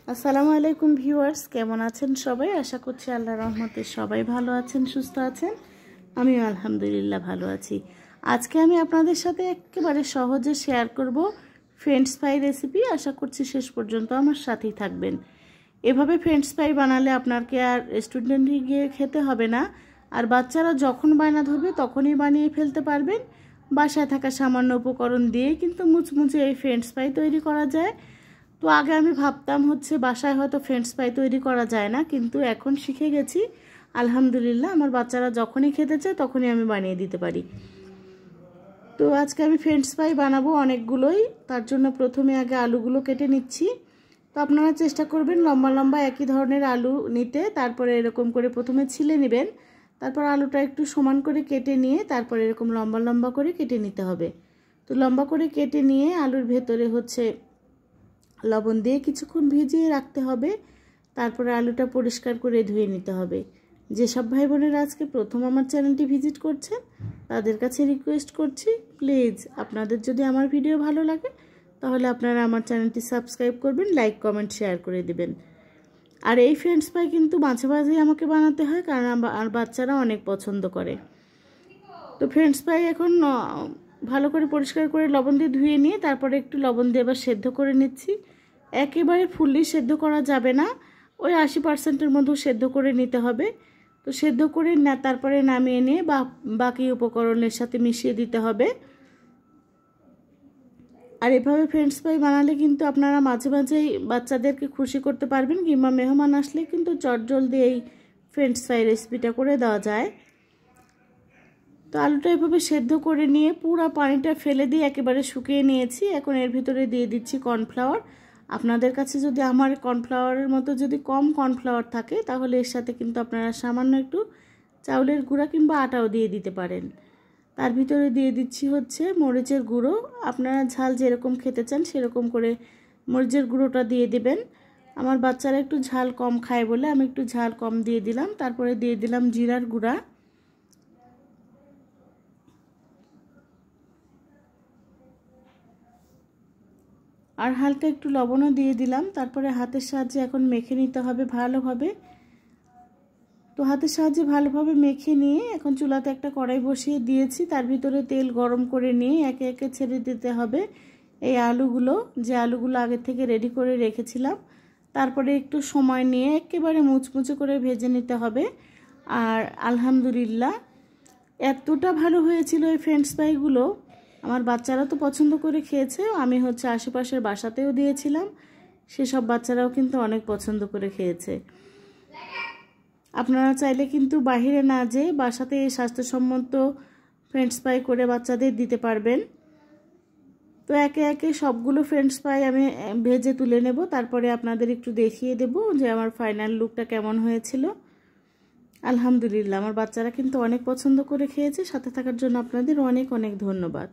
আসসালামু আলাইকুম ভিউয়ার্স, কেমন আছেন সবাই? আশা করছি আল্লাহর রহমতে সবাই ভালো আছেন, সুস্থ আছেন। আমিও আলহামদুলিল্লাহ ভালো আছি। আজকে আমি আপনাদের সাথে একেবারে সহজে শেয়ার করব ফ্রেঞ্চ ফ্রাই রেসিপি। আশা করছি শেষ পর্যন্ত আমার সাথেই থাকবেন। এভাবে ফ্রেঞ্চ ফ্রাই বানালে আপনাকে আর রেস্টুরেন্টে গিয়ে খেতে হবে না, আর বাচ্চারা যখন বায়না ধরবে তখনই বানিয়ে ফেলতে পারবেন। বাসায় থাকা সামান্য উপকরণ দিয়ে কিন্তু মুচমুচে এই ফ্রেঞ্চ ফ্রাই তৈরি করা যায়। তো আগে আমি ভাবতাম বাসায় হয়তো ফ্রেঞ্চ ফ্রাই তৈরি করা যায় না, কিন্তু এখন শিখে গেছি আলহামদুলিল্লাহ। আমার বাচ্চারা যখনই খেতে চায় তখনই আমি বানিয়ে দিতে পারি। তো আজকে আমি ফ্রেঞ্চ ফ্রাই বানাবো অনেকগুলোই। তার জন্য প্রথমে আগে আলুগুলো কেটে নিচ্ছি। তো আপনারা চেষ্টা করবেন লম্বা লম্বা একই ধরনের আলু নিতে। তারপরে এরকম করে প্রথমে ছিলে নেবেন, তারপর আলুটা একটু সমান করে কেটে নিয়ে তারপরে এরকম লম্বা লম্বা করে কেটে নিতে হবে। তো লম্বা করে কেটে নিয়ে আলুর ভেতরে লবণ দিয়ে কিছুক্ষণ ভিজিয়ে রাখতে হবে। তারপরে আলুটা পরিষ্কার করে ধুয়ে নিতে হবে। যেসব ভাই বোনেরা আজকে প্রথম আমার চ্যানেলটি ভিজিট করছেন তাদের কাছে রিকোয়েস্ট করছি, প্লিজ আপনাদের যদি আমার ভিডিও ভালো লাগে তাহলে আপনারা আমার চ্যানেলটি সাবস্ক্রাইব করবেন, লাইক কমেন্ট শেয়ার করে দিবেন। আর এই ফ্রেঞ্চ ফ্রাই কিন্তু মাঝে মাঝেই আমাকে বানাতে হয়, কারণ আর বাচ্চারা অনেক পছন্দ করে। তো ফ্রেঞ্চ ফ্রাই এখন ভালো করে পরিষ্কার করে লবণ দিয়ে ধুয়ে নিয়ে তারপরে একটু লবণ দিয়ে এবার সেদ্ধ করে নিচ্ছি। একেবারে ফুললি সেদ্ধ করা যাবে না, ওই 80%-এর মতো সেদ্ধ করে নিতে হবে। তো সেদ্ধ করে তারপরে নামিয়ে নিয়ে বাকি উপকরণের সাথে মিশিয়ে দিতে হবে। আর এভাবে ফ্রেঞ্চ ফ্রাই বানালে কিন্তু আপনারা মাঝে মাঝেই বাচ্চাদেরকে খুশি করতে পারবেন, কিংবা মেহমান আসলে কিন্তু চটজলদি এই ফ্রেঞ্চ ফ্রাই রেসিপিটা করে দেওয়া যায়। তো আলুটা এভাবে সেদ্ধ করে নিয়ে পুরো পানিটা ফেলে দিয়ে একেবারে শুকিয়ে নিয়েছি। এখন এর ভিতরে দিয়ে দিচ্ছি কর্নফ্লাওয়ার। আপনাদের কাছে যদি আমার কর্নফ্লাওয়ারের মতো যদি কম কর্নফ্লাওয়ার থাকে তাহলে এর সাথে কিন্তু আপনারা সামান্য একটু চাউলের গুঁড়া কিংবা আটাও দিয়ে দিতে পারেন। তার ভিতরে দিয়ে দিচ্ছি মরিচের গুঁড়ো। আপনারা ঝাল যেরকম খেতে চান সেরকম করে মরিচের গুঁড়োটা দিয়ে দিবেন। আমার বাচ্চারা একটু ঝাল কম খায় বলে আমি একটু ঝাল কম দিয়ে দিলাম। তারপরে দিয়ে দিলাম জিরার গুঁড়া। আর হালকা একটু লবণও দিয়ে দিলাম। তারপরে হাতের সাহায্যে এখন মেখে নিতে হবে ভালোভাবে। তো হাতের সাহায্যে ভালোভাবে মেখে নিয়ে এখন চুলাতে একটা কড়াই বসিয়ে দিয়েছি। তার ভিতরে তেল গরম করে নিয়ে একে একে ছেড়ে দিতে হবে এই আলুগুলো, যে আলুগুলো আগে থেকে রেডি করে রেখেছিলাম। তারপরে একটু সময় নিয়ে একেবারে মুচমুচে করে ভেজে নিতে হবে। আর আলহামদুলিল্লাহ এতটা ভালো হয়েছিল এই ফ্রেঞ্চ ফ্রাইগুলো, আমার বাচ্চারা তো পছন্দ করে খেয়েছে। আমি আশেপাশের বাসাতেও দিয়েছিলাম, সেসব বাচ্চারাও কিন্তু অনেক পছন্দ করে খেয়েছে। আপনারা চাইলে কিন্তু বাইরে না যেয়ে বাসাতে এই স্বাস্থ্যসম্মত ফ্রেঞ্চ ফ্রাই করে বাচ্চাদের দিতে পারবেন। তো একে একে সবগুলো ফ্রেঞ্চ ফ্রাই আমি ভেজে তুলে নেব। তারপরে আপনাদের একটু দেখিয়ে দেব যে আমার ফাইনাল লুকটা কেমন হয়েছিল। আলহামদুলিল্লাহ আমার বাচ্চারা কিন্তু অনেক পছন্দ করে খেয়েছে। সাথে থাকার জন্য আপনাদের অনেক অনেক ধন্যবাদ।